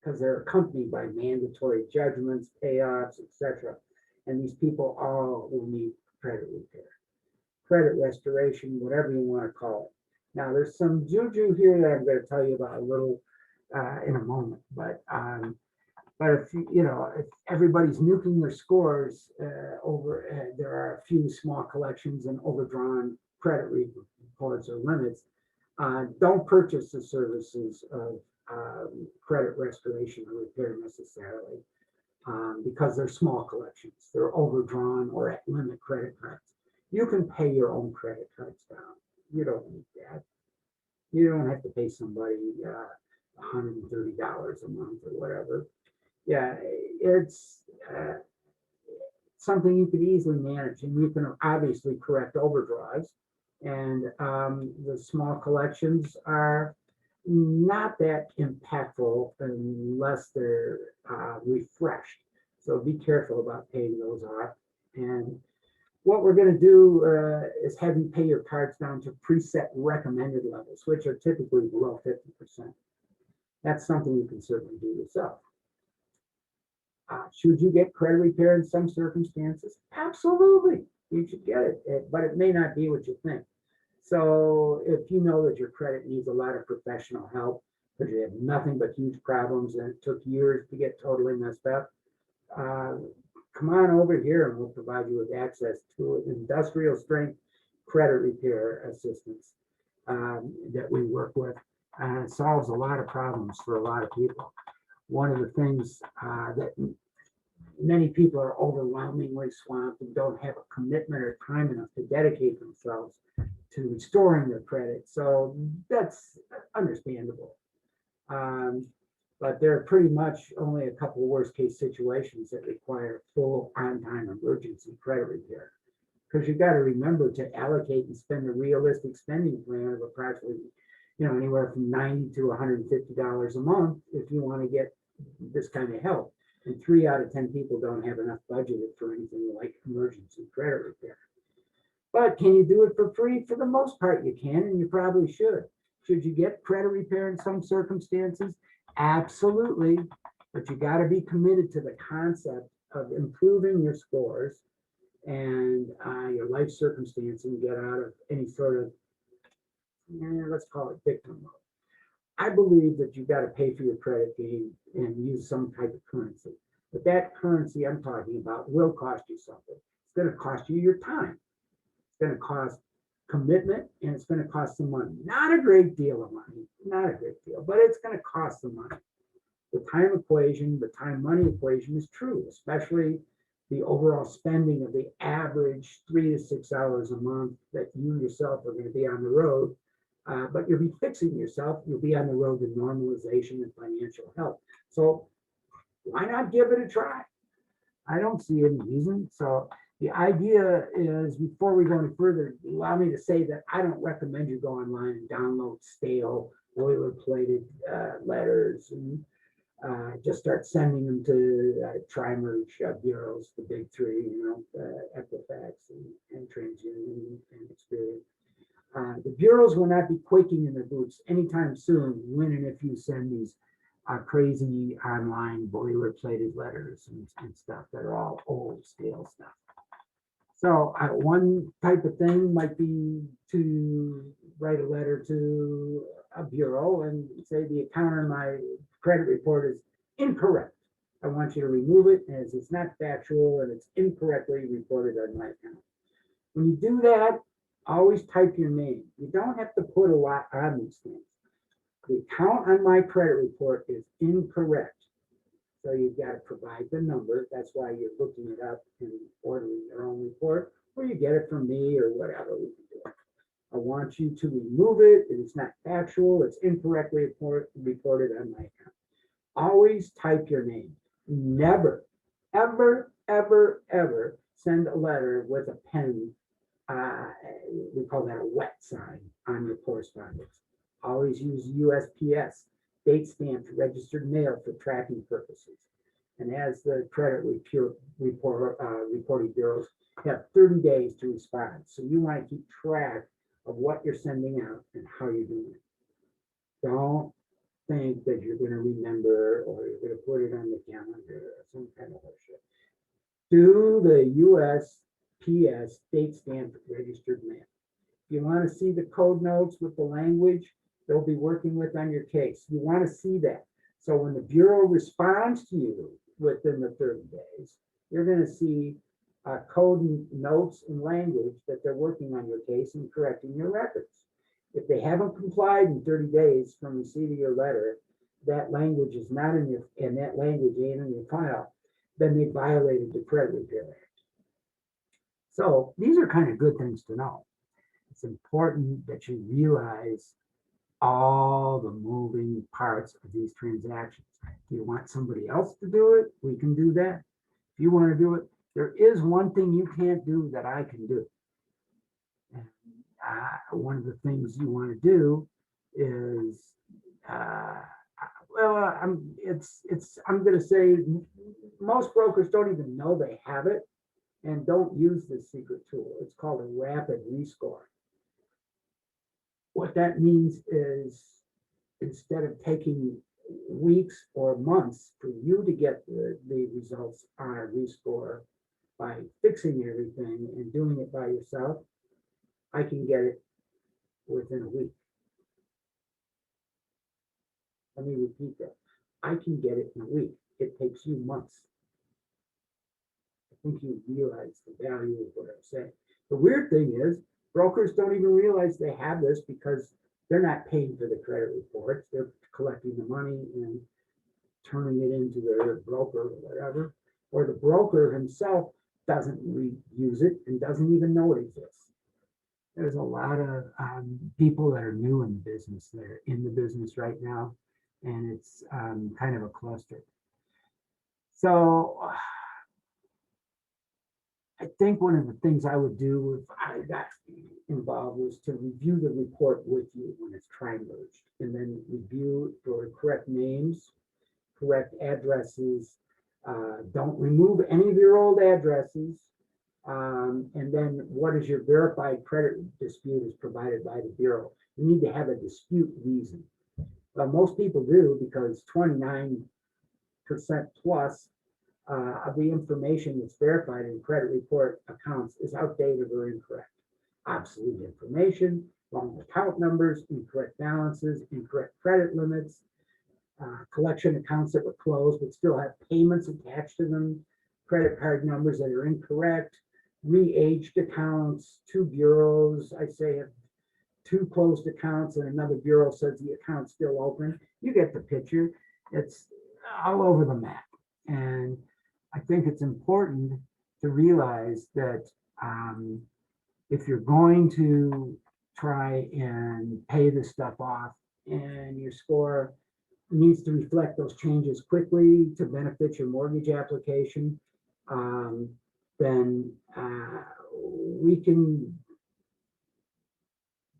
because they're accompanied by mandatory judgments, payoffs, etc. And these people all will need credit repair, credit restoration, whatever you want to call it. Now, there's some juju here that I'm going to tell you about a little in a moment, but if everybody's nuking their scores there are a few small collections and overdrawn credit reports or limits. Don't purchase the services of credit restoration or repair necessarily because they're small collections. They're overdrawn or at limit credit cards. You can pay your own credit cards down. You don't need that. You don't have to pay somebody $130 a month or whatever. Yeah, it's something you can easily manage, and you can obviously correct overdraws. And the small collections are not that impactful unless they're refreshed. So be careful about paying those off. And what we're going to do is have you pay your cards down to preset recommended levels, which are typically below 50%. That's something you can certainly do yourself. Should you get credit repair in some circumstances? Absolutely, you should get it, but it may not be what you think. So if you know that your credit needs a lot of professional help because you have nothing but huge problems and it took years to get totally messed up, come on over here and we'll provide you with access to industrial strength credit repair assistance that we work with. And it solves a lot of problems for a lot of people. One of the things that many people are overwhelmingly swamped and don't have a commitment or time enough to dedicate themselves to restoring their credit. So that's understandable. But there are pretty much only a couple of worst case situations that require full on-time emergency credit repair. Because you've got to remember to allocate and spend a realistic spending plan of approximately, anywhere from $90 to $150 a month if you want to get this kind of help. And 3 out of 10 people don't have enough budgeted for anything like emergency credit repair. But can you do it for free? For the most part, you can, and you probably should. Should you get credit repair in some circumstances? Absolutely. But you got to be committed to the concept of improving your scores and your life circumstance and get out of any sort of, let's call it victim mode. I believe that you've got to pay for your credit game and use some type of currency. But that currency I'm talking about will cost you something. It's going to cost you your time. It's going to cost commitment, and it's going to cost some money. Not a great deal of money, not a great deal, but it's going to cost some money. The time equation, the time-money equation is true, especially the overall spending of the average 3 to 6 hours a month that you yourself are going to be on the road. But you'll be fixing yourself. You'll be on the road to normalization and financial health. So why not give it a try? I don't see any reason. So the idea is, before we go any further, allow me to say that I don't recommend you go online and download stale, boilerplated letters and just start sending them to tri-merge bureaus, the big three, Equifax and TransUnion and Experian. The bureaus will not be quaking in their boots anytime soon when and if you send these crazy online boilerplated letters and stuff that are all old, stale stuff. So one type of thing might be to write a letter to a bureau and say the account on my credit report is incorrect. I want you to remove it as it's not factual and it's incorrectly reported on my account. When you do that, always type your name. You don't have to put a lot on these things. The account on my credit report is incorrect. So you've got to provide the number. That's why you're looking it up and ordering your own report, or you get it from me or whatever we can do. I want you to remove it. It is not factual. It's incorrectly reported on my account. Always type your name. Never, ever, ever, ever send a letter with a pen. We call that a wet sign on your correspondence. Always use USPS, date stamped registered mail for tracking purposes. And as the credit reporting bureaus have 30 days to respond. So you want to keep track of what you're sending out and how you're doing it. Don't think that you're gonna remember or you're gonna put it on the calendar or some kind of shit. Do the USPS date stamped registered mail. If you want to see the code notes with the language they'll be working with on your case, you want to see that. So when the Bureau responds to you within the 30 days, you're going to see code and notes and language that they're working on your case and correcting your records. If they haven't complied in 30 days from receipt of your letter, that language is not in your, and that language ain't in your file, then they violated the Credit Repair Act. So these are kind of good things to know. It's important that you realize all the moving parts of these transactions. Do you want somebody else to do it? We can do that. If you want to do it, there is one thing you can't do that I can do. And, one of the things you want to do is, I'm going to say most brokers don't even know they have it and don't use this secret tool. It's called a rapid rescore. What that means is instead of taking weeks or months for you to get the results on a rescore by fixing everything and doing it by yourself, I can get it within a week. Let me repeat that. I can get it in a week. It takes you months. I think you realize the value of what I'm saying. The weird thing is, brokers don't even realize they have this because they're not paying for the credit reports. They're collecting the money and turning it into their broker or whatever. Or the broker himself doesn't use it and doesn't even know it exists. There's a lot of people that are new in the business that are in the business right now, and it's kind of a cluster. So I think one of the things I would do if I got involved was to review the report with you when it's tri-merged, and then review for correct names, correct addresses. Don't remove any of your old addresses. And then what is your verified credit dispute is provided by the Bureau. You need to have a dispute reason. Well, most people do because 29% plus of the information that's verified in credit report accounts is outdated or incorrect. Obsolete information, wrong account numbers, incorrect balances, incorrect credit limits, collection accounts that were closed but still have payments attached to them, credit card numbers that are incorrect, re-aged accounts, two bureaus, I say have two closed accounts and another bureau says the account's still open. You get the picture. It's all over the map. And I think it's important to realize that if you're going to try and pay this stuff off and your score needs to reflect those changes quickly to benefit your mortgage application, then we can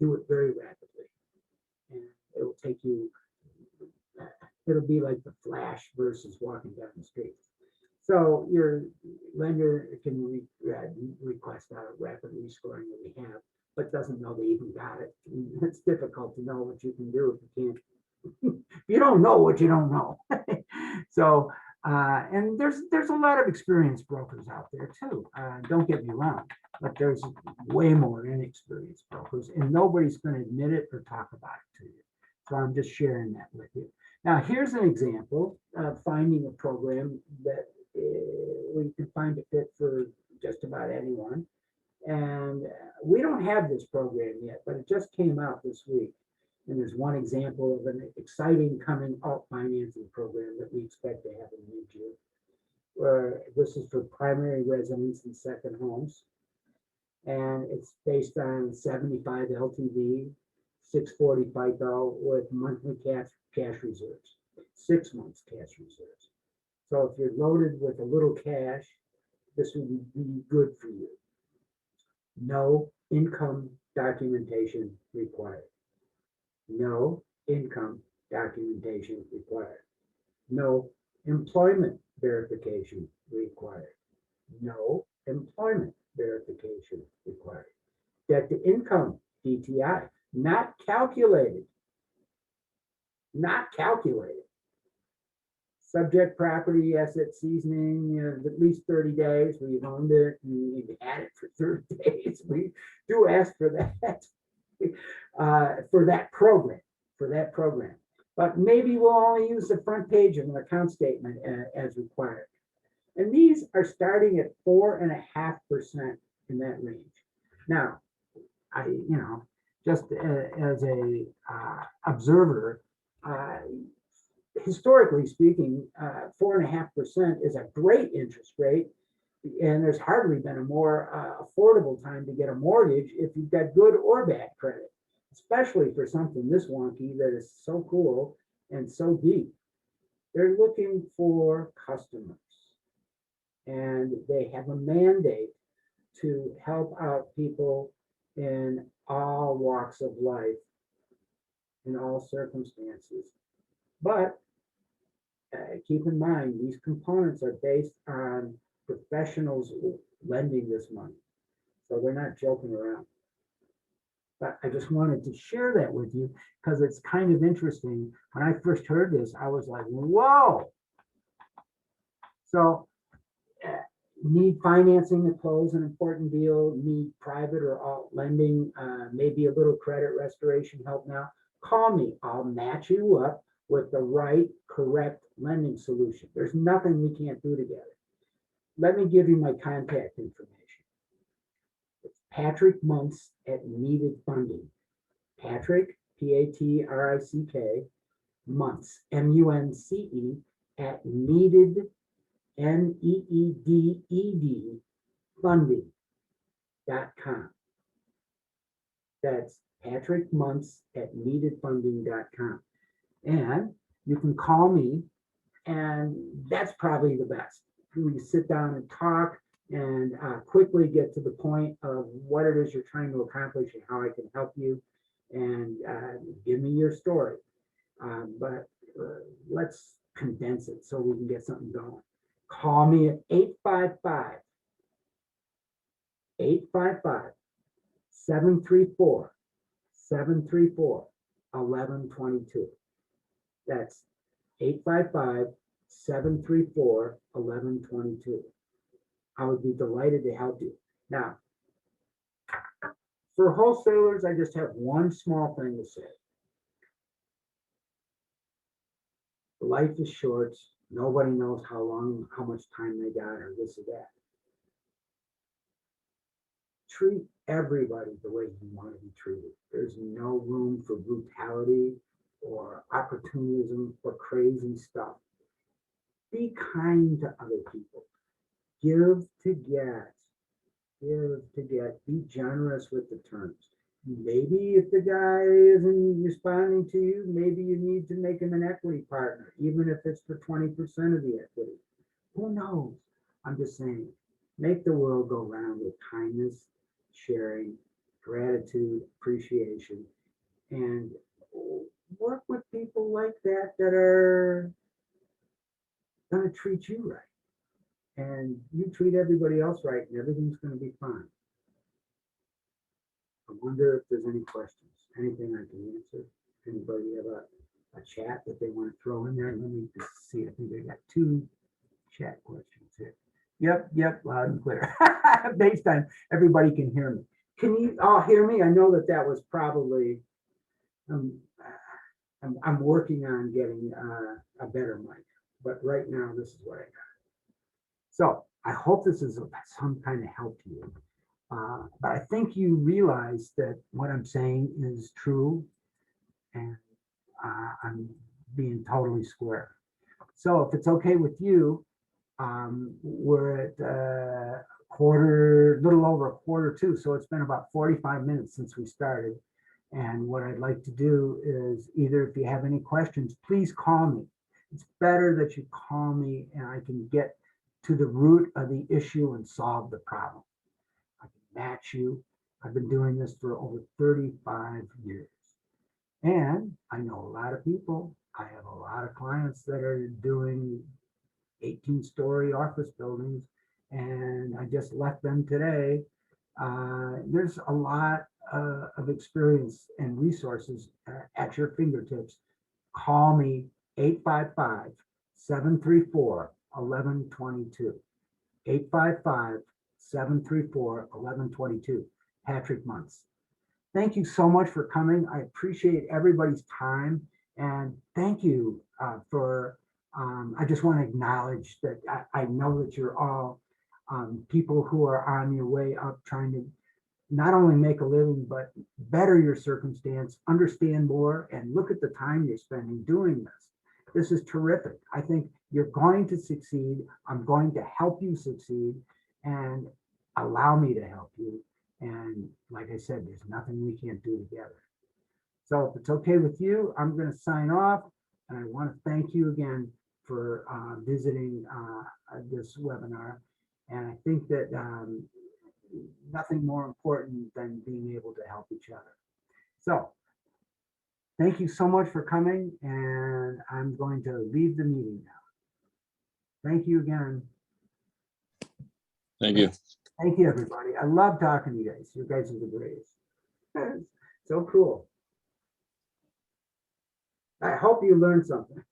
do it very rapidly. And it will take you, it'll be like the Flash versus walking down the street. So your lender can request a rapid rescoring that we have, but doesn't know they even got it. It's difficult to know what you can do if you can't. If you don't know what you don't know. So, and there's a lot of experienced brokers out there too. Don't get me wrong, but there's way more inexperienced brokers, and nobody's going to admit it or talk about it to you. So I'm just sharing that with you. Now, here's an example of finding a program that we can find a fit for just about anyone. And we don't have this program yet, but it just came out this week. And there's one example of an exciting coming out financing program that we expect to have in mid-year. This is for primary residence and second homes. And it's based on 75 LTV, 640 FICO with monthly cash reserves, 6 months cash reserves. So if you're loaded with a little cash, this would be good for you. No income documentation required. No income documentation required. No employment verification required. No employment verification required. Debt to income, DTI, not calculated. not calculated. Subject property asset seasoning, at least 30 days where you've owned it and you've had it for 30 days. We do ask for that, for that program. But maybe we'll only use the front page of an account statement as required. And these are starting at 4.5% in that range. Now, just as a observer, historically speaking, 4.5% is a great interest rate. And there's hardly been a more affordable time to get a mortgage if you've got good or bad credit, especially for something this wonky that is so cool and so deep. They're looking for customers, and they have a mandate to help out people in all walks of life, in all circumstances. But keep in mind, these components are based on professionals lending this money. So they're not joking around. But I just wanted to share that with you because it's kind of interesting. When I first heard this, I was like, whoa. So need financing to close an important deal, need private or alt lending, maybe a little credit restoration help now, call me. I'll match you up with the right, correct lending solution. There's nothing we can't do together. Let me give you my contact information. It's Patrick Muntz at Needed Funding. Patrick, Patrick, Muntz, Munce at Needed, NEEDED funding.com. That's Patrick Muntz at neededfunding.com. And you can call me, and that's probably the best. We sit down and talk and quickly get to the point of what it is you're trying to accomplish and how I can help you, and give me your story. But let's condense it so we can get something going. Call me at 855-734-1122. That's 855-734-1122. I would be delighted to help you. Now, for wholesalers, I just have one small thing to say. Life is short. Nobody knows how much time they got or this or that. Treat everybody the way you want to be treated. There's no room for brutality or opportunism or crazy stuff. Be kind to other people. Give to get. Give to get. Be generous with the terms. Maybe if the guy isn't responding to you, maybe you need to make him an equity partner, even if it's for 20% of the equity. Who knows? I'm just saying, make the world go round with kindness, sharing, gratitude, appreciation, and work with people like that that are going to treat you right. And you treat everybody else right, and everything's going to be fine. I wonder if there's any questions, anything I can answer. Anybody have a chat that they want to throw in there? Let me just see. I think I got 2 chat questions here. Yep, loud and clear. Based on everybody can hear me. Can you all hear me? I know that was probably, I'm working on getting a better mic, but right now this is what I got. So I hope this is some kind of help to you. But I think you realize that what I'm saying is true, and I'm being totally square. So if it's okay with you, we're at little over a quarter to, so it's been about 45 minutes since we started. And what I'd like to do is, either if you have any questions, please call me. It's better that you call me and I can get to the root of the issue and solve the problem. I can match you. I've been doing this for over 35 years. And I know a lot of people. I have a lot of clients that are doing 18-story office buildings, and I just left them today. There's a lot of experience and resources at your fingertips call me 855-734-1122. 855-734-1122. Patrick Muntz. Thank you so much for coming. I appreciate everybody's time. And thank you I just want to acknowledge that I know that you're all people who are on your way up trying to not only make a living, but better your circumstance, understand more, and look at the time you're spending doing this. This is terrific. I think you're going to succeed. I'm going to help you succeed, and allow me to help you. And like I said, there's nothing we can't do together. So if it's okay with you, I'm going to sign off. And I want to thank you again for visiting this webinar. And I think that nothing more important than being able to help each other. So thank you so much for coming, and I'm going to leave the meeting now. Thank you again. Thank you. Thank you, everybody. I love talking to you guys. You guys are the greatest. So cool. I hope you learned something.